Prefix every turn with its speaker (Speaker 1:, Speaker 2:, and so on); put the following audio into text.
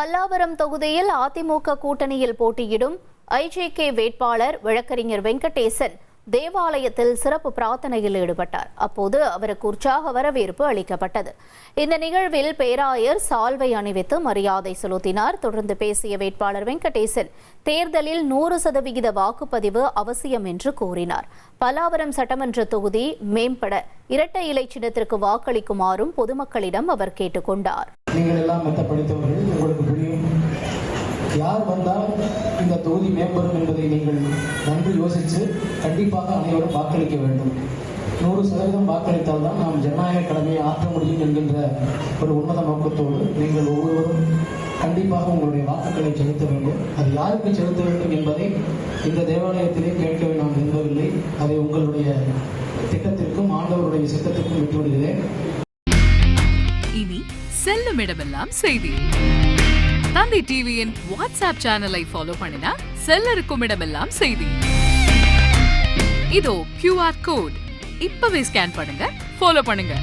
Speaker 1: பல்லாவரம் தொகுதியில் அதிமுக கூட்டணியில் போட்டியிடும் ஐஜேகே வேட்பாளர் வழக்கறிஞர் வெங்கடேசன் தேவாலயத்தில் சிறப்பு பிரார்த்தனையில் ஈடுபட்டார். அப்போது அவருக்கு உற்சாக வரவேற்பு அளிக்கப்பட்டது. இந்த நிகழ்வில் பேராயர் சால்வை அணிவித்து மரியாதை செலுத்தினார். தொடர்ந்து பேசிய வேட்பாளர் வெங்கடேசன் தேர்தலில் 100% வாக்குப்பதிவு அவசியம் என்று கூறினார். பல்லாவரம் சட்டமன்ற தொகுதி மேம்பட இரட்டை இலை சின்னத்திற்கு வாக்களிக்குமாறும் பொதுமக்களிடம் அவர் கேட்டுக்கொண்டார்.
Speaker 2: யார் வந்தால் இந்த தொகுதி மேம்படும் என்பதை நீங்கள் நன்கு யோசித்து கண்டிப்பாக அனைவரும் வாக்களிக்க வேண்டும். 100% வாக்களித்தால் தான் நாம் ஜனநாயக கடமையை ஆற்ற முடியும் என்கின்ற ஒரு உன்னத நோக்கத்தோடு நீங்கள் ஒவ்வொருவரும் கண்டிப்பாக உங்களுடைய வாக்குகளை செலுத்த வேண்டும். அது யாருக்கு செலுத்த வேண்டும் என்பதை இந்த தேவாலயத்திலே கேட்க நாம் விரும்பவில்லை. அதை உங்களுடைய திட்டத்திற்கும் ஆண்டவருடைய சித்தத்திற்கும் விட்டுவிடுகிறேன்.
Speaker 3: இனி செல்லும் இடமெல்லாம் செய்தி. தந்தி டிவியின் வாட்ஸ்அப் சேனலை ஃபாலோ பண்ணினா செல்ல இருக்கும் இடமெல்லாம் செய்தி. இதோ QR கோட் இப்பவே ஸ்கேன் பண்ணுங்க, ஃபாலோ பண்ணுங்க.